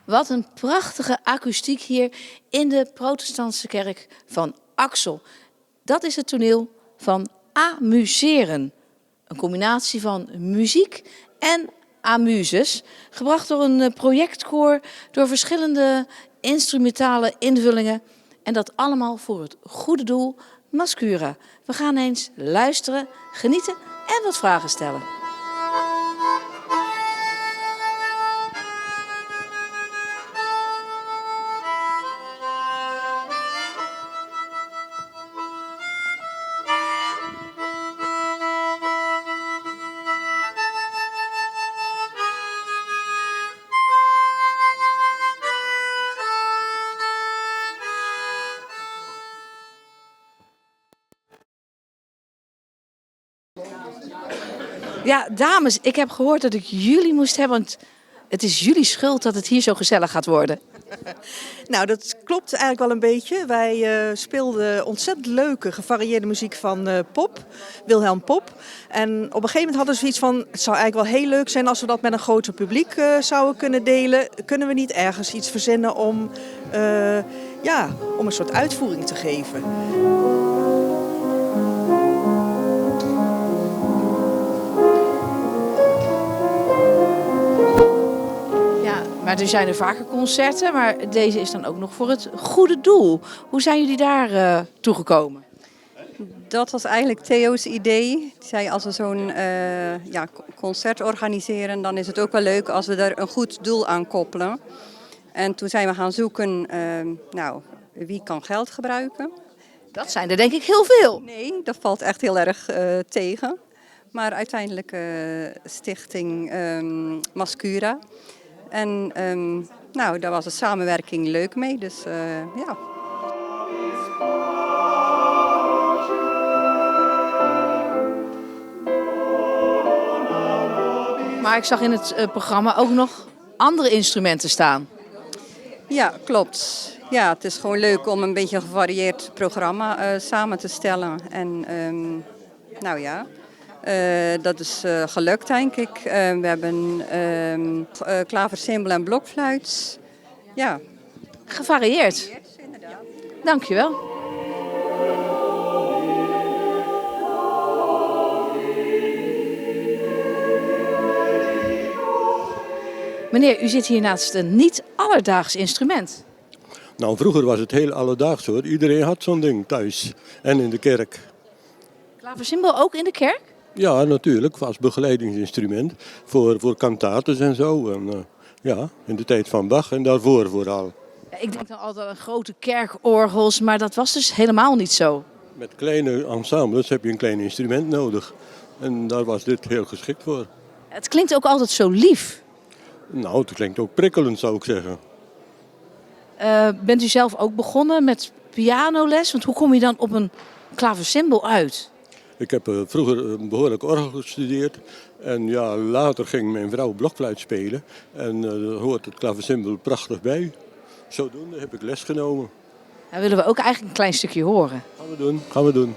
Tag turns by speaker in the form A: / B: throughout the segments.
A: Wat een prachtige akoestiek hier in de protestantse kerk van Axel. Dat is het toneel van amuseren. Een combinatie van muziek en amuses. Gebracht door een projectkoor, door verschillende instrumentale invullingen. En dat allemaal voor het goede doel, Mascura. We gaan eens luisteren, genieten en wat vragen stellen. Ja, dames, ik heb gehoord dat ik jullie moest hebben, want het is jullie schuld dat het hier zo gezellig gaat worden.
B: Nou, dat klopt eigenlijk wel een beetje. Wij speelden ontzettend leuke, gevarieerde muziek van Pop, Wilhelm Pop. En op een gegeven moment hadden ze iets van, het zou eigenlijk wel heel leuk zijn als we dat met een groter publiek zouden kunnen delen. Kunnen we niet ergens iets verzinnen om een soort uitvoering te geven?
A: Maar er zijn er vaker concerten, maar deze is dan ook nog voor het goede doel. Hoe zijn jullie daar toegekomen?
C: Dat was eigenlijk Theo's idee. Die zei, als we zo'n concert organiseren, dan is het ook wel leuk als we er een goed doel aan koppelen. En toen zijn we gaan zoeken, wie kan geld gebruiken?
A: Dat zijn er denk ik heel veel.
C: Nee, dat valt echt heel erg tegen. Maar uiteindelijk stichting Mascura. En daar was de samenwerking leuk mee, dus ja.
A: Maar ik zag in het programma ook nog andere instrumenten staan.
C: Ja, klopt. Ja, het is gewoon leuk om een beetje een gevarieerd programma samen te stellen. En dat is gelukt, denk ik. We hebben klaversymbol en blokfluit. Ja.
A: Gevarieerd.
C: Inderdaad.
A: Dankjewel. Meneer, u zit hier naast een niet alledaags instrument.
D: Nou, vroeger was het heel alledaags hoor. Iedereen had zo'n ding thuis en in de kerk.
A: Klaversymbol ook in de kerk?
D: Ja, natuurlijk, als begeleidingsinstrument voor kantates en zo. En, in de tijd van Bach en daarvoor vooral.
A: Ja, ik denk dan altijd aan grote kerkorgels, maar dat was dus helemaal niet zo.
D: Met kleine ensembles heb je een klein instrument nodig. En daar was dit heel geschikt voor.
A: Het klinkt ook altijd zo lief.
D: Nou, het klinkt ook prikkelend, zou ik zeggen.
A: Bent u zelf ook begonnen met pianoles? Want hoe kom je dan op een klaversymbol uit?
D: Ik heb vroeger een behoorlijk orgel gestudeerd. En ja, later ging mijn vrouw blokfluit spelen. En daar hoort het klaversymbol prachtig bij. Zodoende heb ik les genomen.
A: Nou willen we ook eigenlijk een klein stukje horen.
D: Gaan we doen.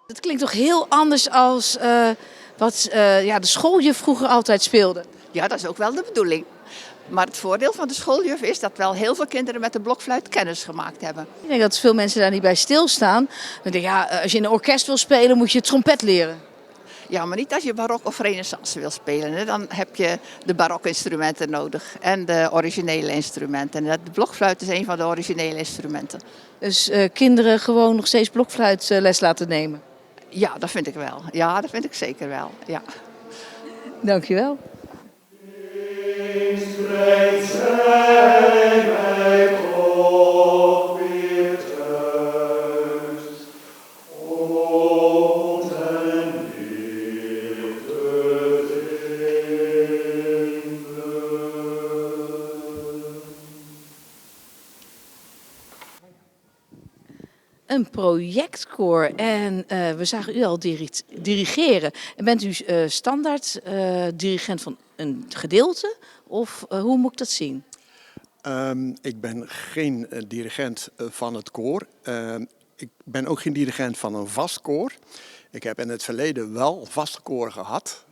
A: Het klinkt toch heel anders als wat de schooljuf vroeger altijd speelde.
E: Ja, dat is ook wel de bedoeling. Maar het voordeel van de schooljuf is dat wel heel veel kinderen met de blokfluit kennis gemaakt hebben.
A: Ik denk dat veel mensen daar niet bij stilstaan. Dan denk ik, als je in een orkest wil spelen, moet je trompet leren.
E: Ja, maar niet als je barok of renaissance wil spelen. Hè. Dan heb je de barokinstrumenten nodig en de originele instrumenten. En de blokfluit is een van de originele instrumenten.
A: Dus kinderen gewoon nog steeds blokfluitles laten nemen.
E: Ja, dat vind ik wel. Ja, dat vind ik zeker wel. Ja.
A: Dankjewel. een projectkoor en we zagen u al dirigeren. En bent u standaard dirigent van een gedeelte of hoe moet ik dat zien?
F: Ik ben geen dirigent van het koor. Ik ben ook geen dirigent van een vast koor. Ik heb in het verleden wel vaste koor gehad.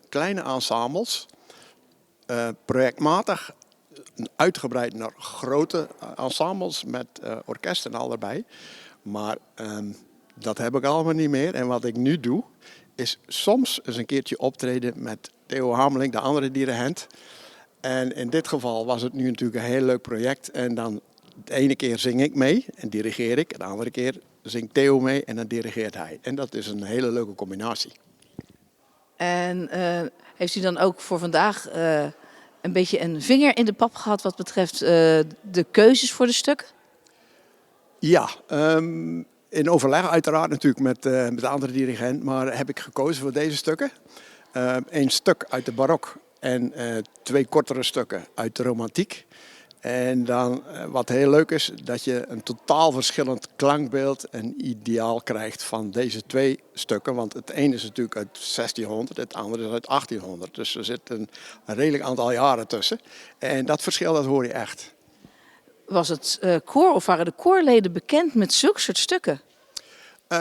F: Kleine ensembles. Projectmatig uitgebreid naar grote ensembles met orkest en al erbij. Maar dat heb ik allemaal niet meer. En wat ik nu doe, is soms eens een keertje optreden met Theo Hameling, de andere dirigent. En in dit geval was het nu natuurlijk een heel leuk project. En dan de ene keer zing ik mee en dirigeer ik. En de andere keer zingt Theo mee en dan dirigeert hij. En dat is een hele leuke combinatie.
A: En heeft u dan ook voor vandaag een beetje een vinger in de pap gehad wat betreft de keuzes voor de stukken?
F: Ja, in overleg uiteraard natuurlijk met de andere dirigent. Maar heb ik gekozen voor deze stukken. Een stuk uit de barok en 2 kortere stukken uit de romantiek. En dan wat heel leuk is, dat je een totaal verschillend klankbeeld en ideaal krijgt van deze 2 stukken. Want het ene is natuurlijk uit 1600, het andere is uit 1800. Dus er zit een redelijk aantal jaren tussen. En dat verschil, dat hoor je echt.
A: Was het koor of waren de koorleden bekend met zulke soort stukken?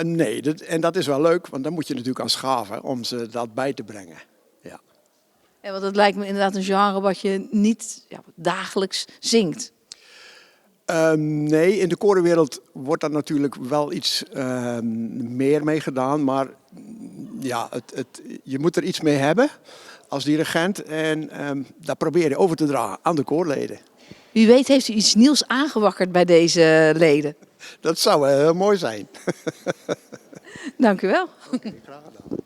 F: Nee, en dat is wel leuk, want dan moet je natuurlijk aan schaven om ze dat bij te brengen. Ja.
A: Ja, want het lijkt me inderdaad een genre wat je niet dagelijks zingt.
F: Nee, in de korenwereld wordt daar natuurlijk wel iets meer mee gedaan. Maar ja, je moet er iets mee hebben als dirigent. En dat probeer je over te dragen aan de koorleden.
A: Wie weet heeft u iets nieuws aangewakkerd bij deze leden.
F: Dat zou heel mooi zijn.
A: Dank u wel.
F: Graag gedaan.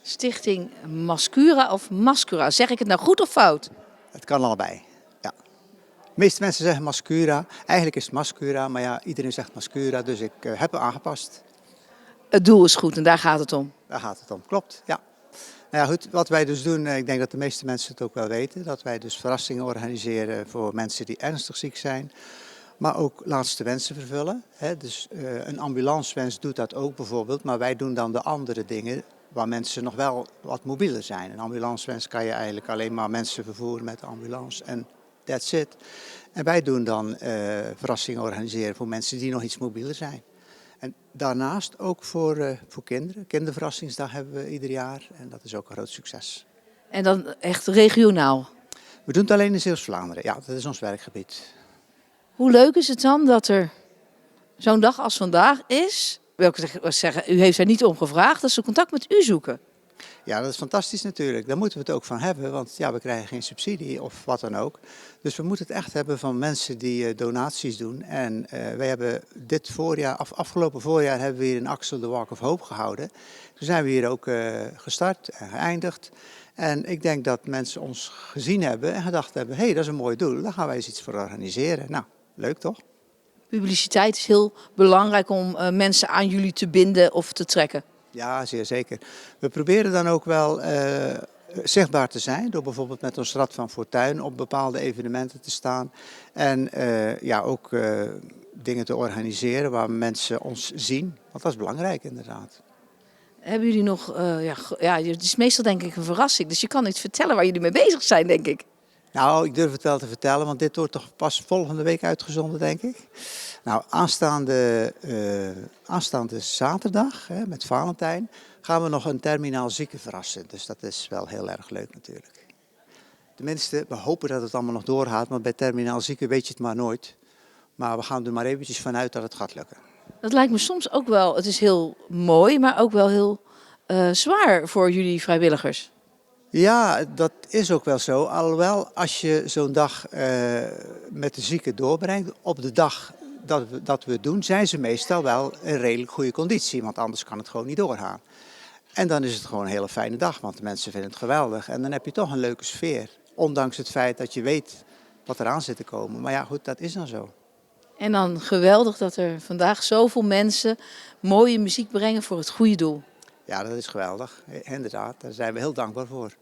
A: Stichting Mascura of Mascura. Zeg ik het nou goed of fout?
G: Het kan allebei, ja. De meeste mensen zeggen Mascura. Eigenlijk is het Mascura, maar ja, iedereen zegt Mascura, dus ik heb het aangepast.
A: Het doel is goed en daar gaat het om.
G: Daar gaat het om, klopt, ja. Nou ja, goed, wat wij dus doen, ik denk dat de meeste mensen het ook wel weten, dat wij dus verrassingen organiseren voor mensen die ernstig ziek zijn, maar ook laatste wensen vervullen. Dus een ambulancewens doet dat ook bijvoorbeeld, maar wij doen dan de andere dingen waar mensen nog wel wat mobieler zijn. Een ambulancewens kan je eigenlijk alleen maar mensen vervoeren met de ambulance en that's it. En wij doen dan verrassingen organiseren voor mensen die nog iets mobieler zijn. En daarnaast ook voor kinderen. Kinderverrassingsdag hebben we ieder jaar en dat is ook een groot succes.
A: En dan echt regionaal.
G: We doen het alleen in Zeeuws-Vlaanderen, ja, dat is ons werkgebied.
A: Hoe leuk is het dan dat er zo'n dag als vandaag is? Wil ik zeggen, u heeft er niet om gevraagd dat ze contact met u zoeken.
G: Ja, dat is fantastisch natuurlijk. Daar moeten we het ook van hebben, want ja, we krijgen geen subsidie of wat dan ook. Dus we moeten het echt hebben van mensen die donaties doen. En wij hebben dit voorjaar, afgelopen voorjaar hebben we hier in Axel de Walk of Hope gehouden. Toen zijn we hier ook gestart en geëindigd. En ik denk dat mensen ons gezien hebben en gedacht hebben, hé, dat is een mooi doel, daar gaan wij eens iets voor organiseren. Nou, leuk toch?
A: Publiciteit is heel belangrijk om mensen aan jullie te binden of te trekken.
G: Ja, zeer zeker. We proberen dan ook wel zichtbaar te zijn door bijvoorbeeld met ons Rad van Fortuin op bepaalde evenementen te staan. En ja, ook dingen te organiseren waar mensen ons zien, want dat is belangrijk inderdaad.
A: Hebben jullie nog... het is meestal denk ik een verrassing. Dus je kan niet vertellen waar jullie mee bezig zijn, denk ik.
G: Nou, ik durf het wel te vertellen, want dit wordt toch pas volgende week uitgezonden, denk ik. Nou, aanstaande zaterdag, met Valentijn, gaan we nog een terminaal zieke verrassen. Dus dat is wel heel erg leuk natuurlijk. Tenminste, we hopen dat het allemaal nog doorgaat, want bij terminaal zieken weet je het maar nooit. Maar we gaan er maar eventjes vanuit dat het gaat lukken.
A: Dat lijkt me soms ook wel... Het is heel mooi, maar ook wel heel zwaar voor jullie vrijwilligers.
G: Ja, dat is ook wel zo. Alhoewel, als je zo'n dag met de zieken doorbrengt, op de dag dat we het doen, zijn ze meestal wel in redelijk goede conditie. Want anders kan het gewoon niet doorgaan. En dan is het gewoon een hele fijne dag, want de mensen vinden het geweldig. En dan heb je toch een leuke sfeer. Ondanks het feit dat je weet wat eraan zit te komen. Maar ja, goed, dat is dan zo.
A: En dan geweldig dat er vandaag zoveel mensen mooie muziek brengen voor het goede doel.
G: Ja, dat is geweldig. Inderdaad, daar zijn we heel dankbaar voor.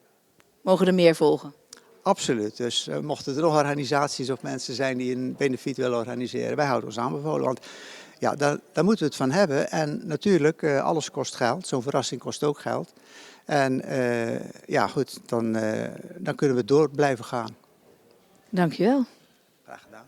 A: Mogen er meer volgen?
G: Absoluut. Dus mochten er nog organisaties of mensen zijn die een benefiet willen organiseren, wij houden ons aanbevolen. Want ja, daar moeten we het van hebben. En natuurlijk, alles kost geld. Zo'n verrassing kost ook geld. En ja, goed, dan kunnen we door blijven gaan.
A: Dankjewel.
G: Graag gedaan.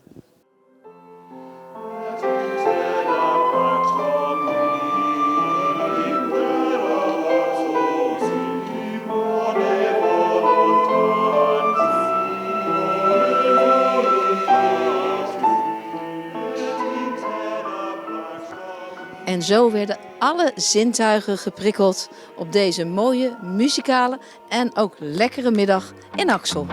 A: En zo werden alle zintuigen geprikkeld op deze mooie, muzikale en ook lekkere middag in Axel.